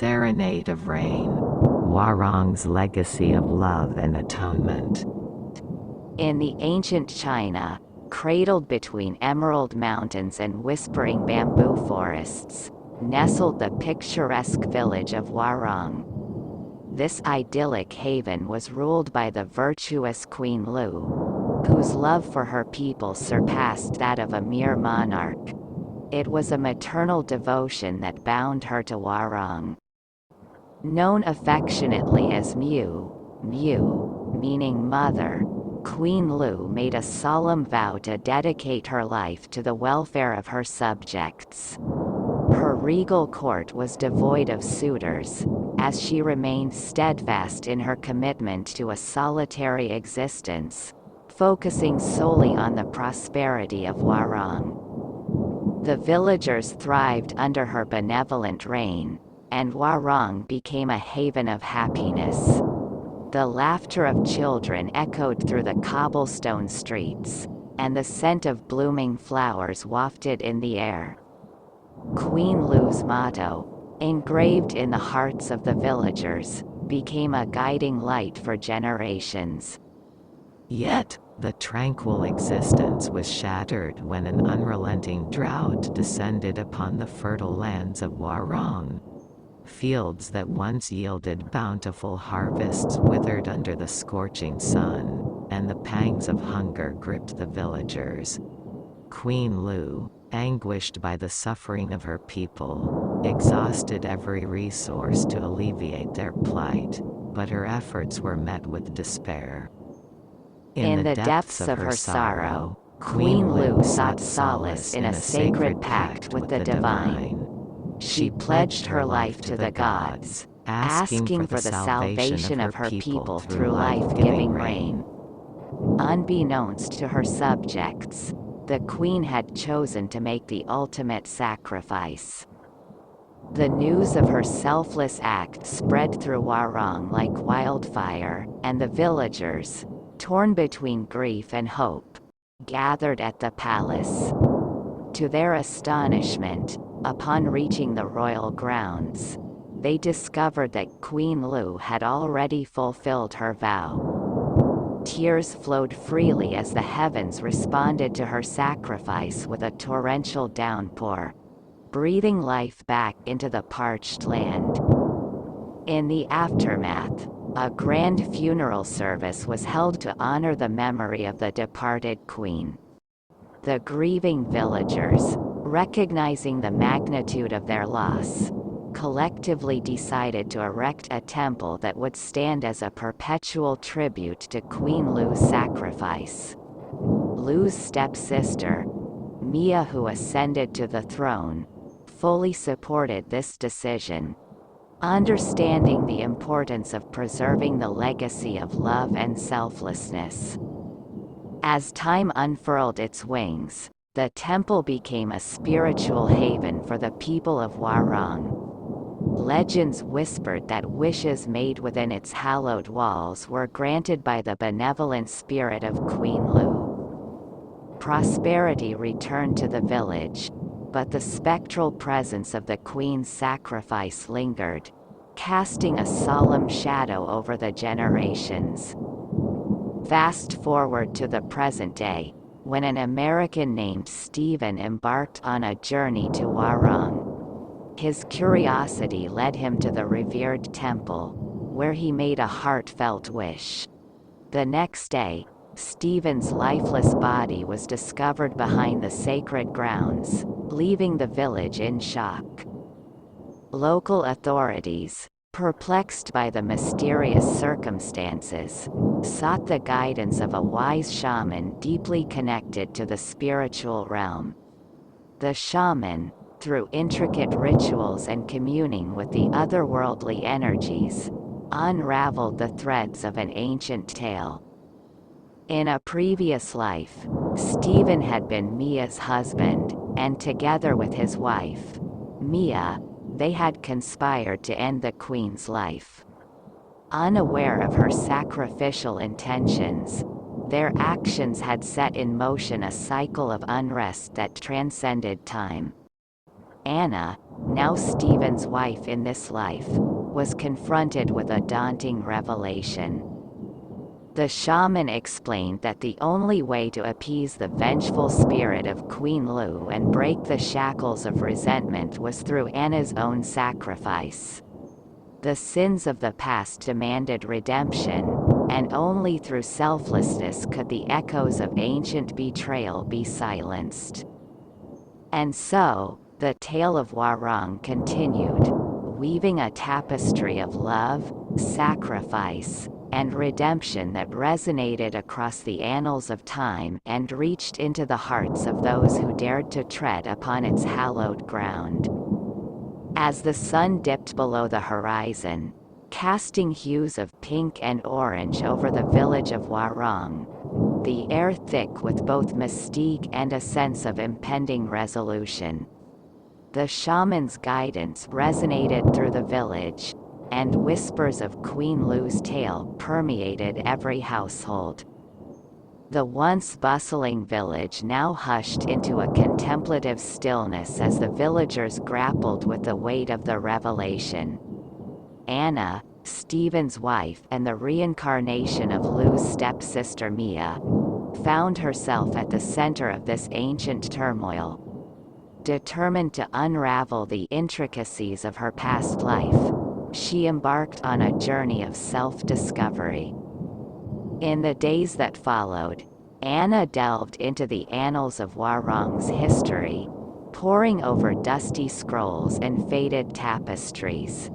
Serenade of Rain, Hwarang's legacy of love and atonement. In the ancient China, cradled between emerald mountains and whispering bamboo forests, nestled the picturesque village of Hwarang. This idyllic haven was ruled by the virtuous Queen Lu, whose love for her people surpassed that of a mere monarch. It was a maternal devotion that bound her to Hwarang. Known affectionately as Mu, meaning mother, Queen Lu made a solemn vow to dedicate her life to the welfare of her subjects. Her regal court was devoid of suitors, as she remained steadfast in her commitment to a solitary existence, focusing solely on the prosperity of Hwarang. The villagers thrived under her benevolent reign, and Hwarang became a haven of happiness. The laughter of children echoed through the cobblestone streets, and the scent of blooming flowers wafted in the air. Queen Lu's motto, engraved in the hearts of the villagers, became a guiding light for generations. Yet, the tranquil existence was shattered when an unrelenting drought descended upon the fertile lands of Hwarang. Fields that once yielded bountiful harvests withered under the scorching sun, and the pangs of hunger gripped the villagers. Queen Lu, anguished by the suffering of her people, exhausted every resource to alleviate their plight, but her efforts were met with despair. In the depths of her sorrow, Queen Lu sought solace in a sacred pact with the divine. She pledged her life to the gods, asking for the salvation of her people through life-giving rain. Unbeknownst to her subjects, the queen had chosen to make the ultimate sacrifice. The news of her selfless act spread through Hwarang like wildfire, and the villagers, torn between grief and hope, gathered at the palace. To their astonishment, upon reaching the royal grounds, they discovered that Queen Lu had already fulfilled her vow. Tears flowed freely as the heavens responded to her sacrifice with a torrential downpour, breathing life back into the parched land. In the aftermath, a grand funeral service was held to honor the memory of the departed queen. The grieving villagers, recognizing the magnitude of their loss, collectively decided to erect a temple that would stand as a perpetual tribute to Queen Lu's sacrifice. Lu's stepsister, Mia, who ascended to the throne, fully supported this decision, understanding the importance of preserving the legacy of love and selflessness. As time unfurled its wings, the temple became a spiritual haven for the people of Hwarang. Legends whispered that wishes made within its hallowed walls were granted by the benevolent spirit of Queen Lu. Prosperity returned to the village, but the spectral presence of the queen's sacrifice lingered, casting a solemn shadow over the generations. Fast forward to the present day, when an American named Stephen embarked on a journey to Hwarang. His curiosity led him to the revered temple, where he made a heartfelt wish. The next day, Stephen's lifeless body was discovered behind the sacred grounds, leaving the village in shock. Local authorities, perplexed by the mysterious circumstances, sought the guidance of a wise shaman deeply connected to the spiritual realm. The shaman, through intricate rituals and communing with the otherworldly energies, unraveled the threads of an ancient tale. In a previous life, Stephen had been Mia's husband, and together with his wife, Mia, they had conspired to end the queen's life. Unaware of her sacrificial intentions, their actions had set in motion a cycle of unrest that transcended time. Anna, now Stephen's wife in this life, was confronted with a daunting revelation. The shaman explained that the only way to appease the vengeful spirit of Queen Lu and break the shackles of resentment was through Anna's own sacrifice. The sins of the past demanded redemption, and only through selflessness could the echoes of ancient betrayal be silenced. And so, the tale of Hwarang continued, weaving a tapestry of love, sacrifice, and redemption that resonated across the annals of time and reached into the hearts of those who dared to tread upon its hallowed ground. As the sun dipped below the horizon, casting hues of pink and orange over the village of Hwarang, the air thick with both mystique and a sense of impending resolution. The shaman's guidance resonated through the village, and whispers of Queen Lu's tale permeated every household. The once bustling village now hushed into a contemplative stillness as the villagers grappled with the weight of the revelation. Anna, Stephen's wife and the reincarnation of Lu's stepsister Mia, found herself at the center of this ancient turmoil. Determined to unravel the intricacies of her past life, she embarked on a journey of self-discovery. In the days that followed, Anna delved into the annals of Hwarang's history, poring over dusty scrolls and faded tapestries.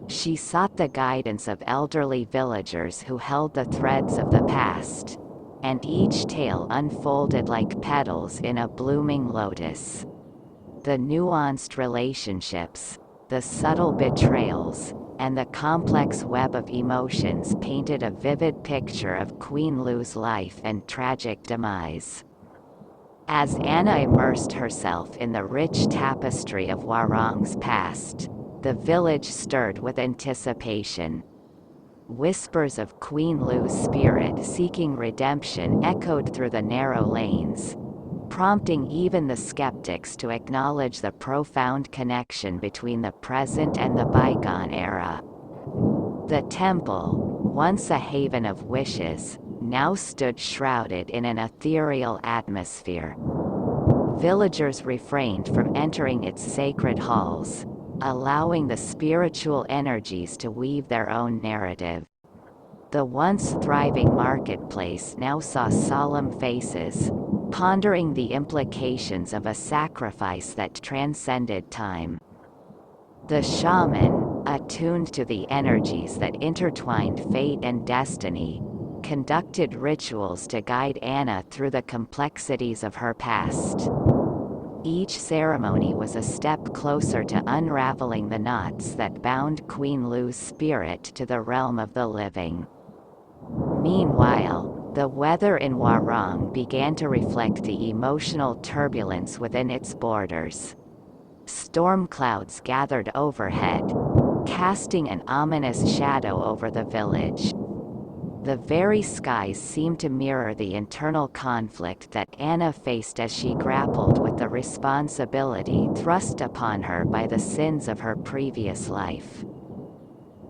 She sought the guidance of elderly villagers who held the threads of the past, and each tale unfolded like petals in a blooming lotus. The nuanced relationships, the subtle betrayals, and the complex web of emotions painted a vivid picture of Queen Lu's life and tragic demise. As Anna immersed herself in the rich tapestry of Hwarang's past, the village stirred with anticipation. Whispers of Queen Lu's spirit seeking redemption echoed through the narrow lanes, prompting even the skeptics to acknowledge the profound connection between the present and the bygone era. The temple, once a haven of wishes, now stood shrouded in an ethereal atmosphere. Villagers refrained from entering its sacred halls, allowing the spiritual energies to weave their own narrative. The once thriving marketplace now saw solemn faces, pondering the implications of a sacrifice that transcended time. The shaman, attuned to the energies that intertwined fate and destiny, conducted rituals to guide Anna through the complexities of her past. Each ceremony was a step closer to unraveling the knots that bound Queen Lu's spirit to the realm of the living. Meanwhile, the weather in Hwarang began to reflect the emotional turbulence within its borders. Storm clouds gathered overhead, casting an ominous shadow over the village. The very skies seemed to mirror the internal conflict that Anna faced as she grappled with the responsibility thrust upon her by the sins of her previous life.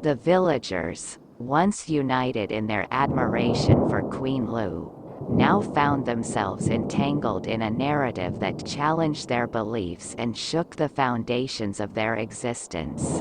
The villagers, once united in their admiration for Queen Lu, now found themselves entangled in a narrative that challenged their beliefs and shook the foundations of their existence.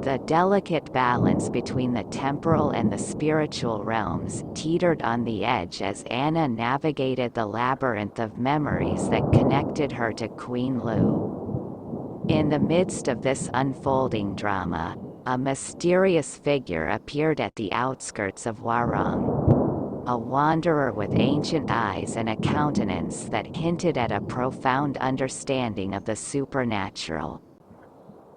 The delicate balance between the temporal and the spiritual realms teetered on the edge as Anna navigated the labyrinth of memories that connected her to Queen Lu. In the midst of this unfolding drama, a mysterious figure appeared at the outskirts of Hwarang. A wanderer with ancient eyes and a countenance that hinted at a profound understanding of the supernatural.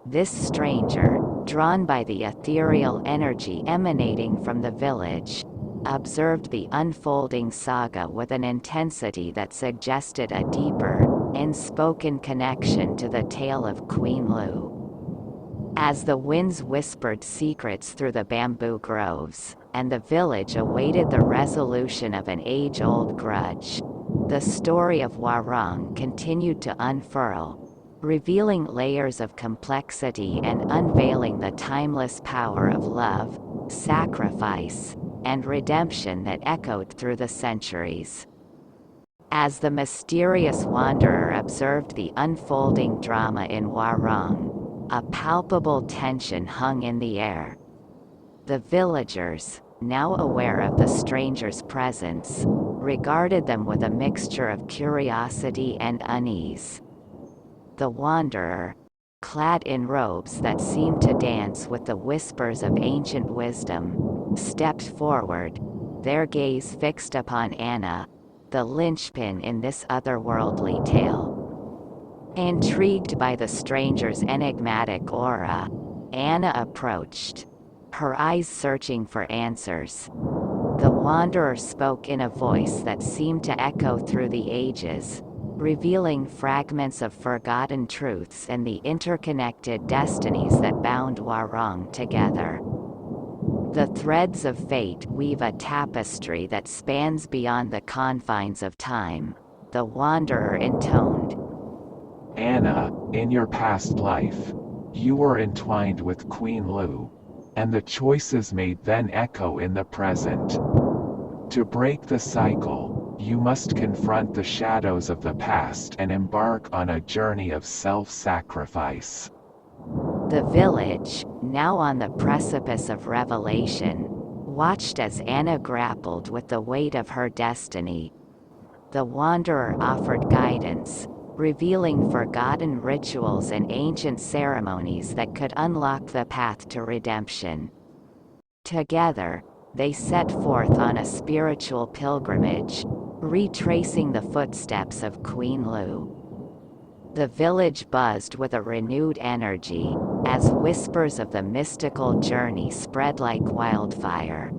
This stranger, drawn by the ethereal energy emanating from the village, observed the unfolding saga with an intensity that suggested a deeper, unspoken connection to the tale of Queen Lu. As the winds whispered secrets through the bamboo groves, and the village awaited the resolution of an age-old grudge, the story of Hwarang continued to unfurl, revealing layers of complexity and unveiling the timeless power of love, sacrifice, and redemption that echoed through the centuries. As the mysterious wanderer observed the unfolding drama in Warong, a palpable tension hung in the air. The villagers, now aware of the stranger's presence, regarded them with a mixture of curiosity and unease. The wanderer, clad in robes that seemed to dance with the whispers of ancient wisdom, stepped forward, their gaze fixed upon Anna, the linchpin in this otherworldly tale. Intrigued by the stranger's enigmatic aura, Anna approached, her eyes searching for answers. The wanderer spoke in a voice that seemed to echo through the ages, revealing fragments of forgotten truths and the interconnected destinies that bound Warong together. The threads of fate weave a tapestry that spans beyond the confines of time, the wanderer intoned. Anna, in your past life, you were entwined with Queen Lu, and the choices made then echo in the present. To break the cycle, you must confront the shadows of the past and embark on a journey of self-sacrifice. The village, now on the precipice of revelation, watched as Anna grappled with the weight of her destiny. The wanderer offered guidance, revealing forgotten rituals and ancient ceremonies that could unlock the path to redemption. Together, they set forth on a spiritual pilgrimage, retracing the footsteps of Queen Lu. The village buzzed with a renewed energy, as whispers of the mystical journey spread like wildfire.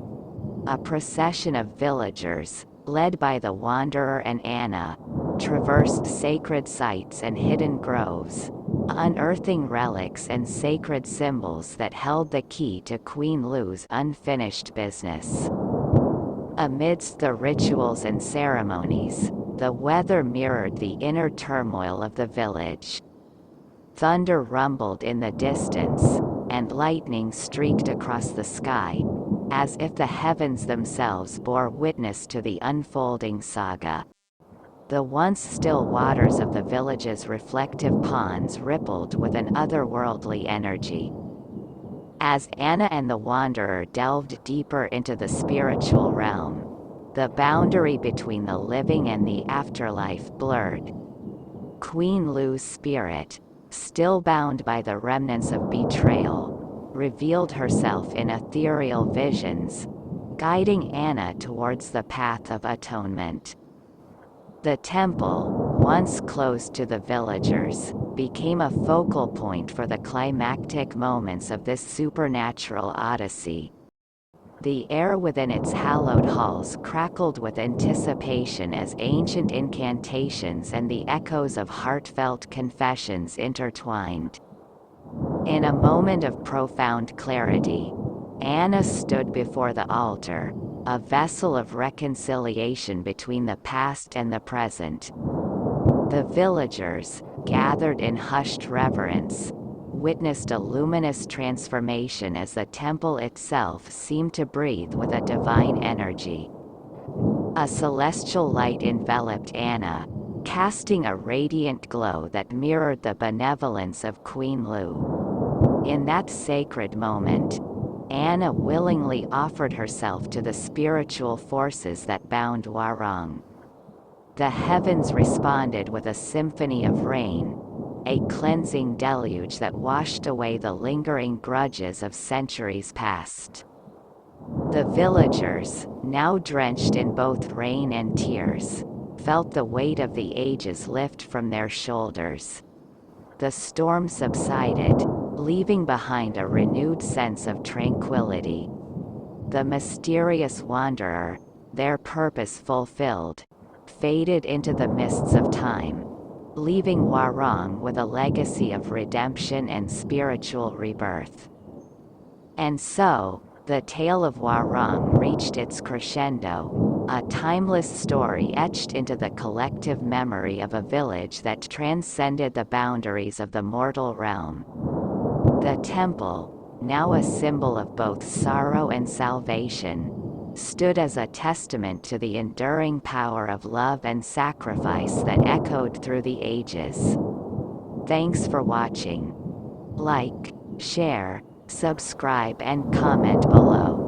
A procession of villagers, led by the wanderer and Anna, traversed sacred sites and hidden groves, unearthing relics and sacred symbols that held the key to Queen Lu's unfinished business. Amidst the rituals and ceremonies, the weather mirrored the inner turmoil of the village. Thunder rumbled in the distance, and lightning streaked across the sky, as if the heavens themselves bore witness to the unfolding saga. The once still waters of the village's reflective ponds rippled with an otherworldly energy. As Anna and the wanderer delved deeper into the spiritual realm, the boundary between the living and the afterlife blurred. Queen Lu's spirit, still bound by the remnants of betrayal, revealed herself in ethereal visions, guiding Anna towards the path of atonement. The temple, once closed to the villagers, became a focal point for the climactic moments of this supernatural odyssey. The air within its hallowed halls crackled with anticipation as ancient incantations and the echoes of heartfelt confessions intertwined. In a moment of profound clarity, Anna stood before the altar, a vessel of reconciliation between the past and the present. The villagers, gathered in hushed reverence, witnessed a luminous transformation as the temple itself seemed to breathe with a divine energy. A celestial light enveloped Anna, casting a radiant glow that mirrored the benevolence of Queen Lu. In that sacred moment, Anna willingly offered herself to the spiritual forces that bound Warong. The heavens responded with a symphony of rain, a cleansing deluge that washed away the lingering grudges of centuries past. The villagers, now drenched in both rain and tears, felt the weight of the ages lift from their shoulders. The storm subsided, leaving behind a renewed sense of tranquility. The mysterious wanderer, their purpose fulfilled, faded into the mists of time, leaving Warong with a legacy of redemption and spiritual rebirth. And so, the tale of Warong reached its crescendo, a timeless story etched into the collective memory of a village that transcended the boundaries of the mortal realm. The temple, now a symbol of both sorrow and salvation, stood as a testament to the enduring power of love and sacrifice that echoed through the ages. Thanks for watching. Like, share, subscribe and comment below.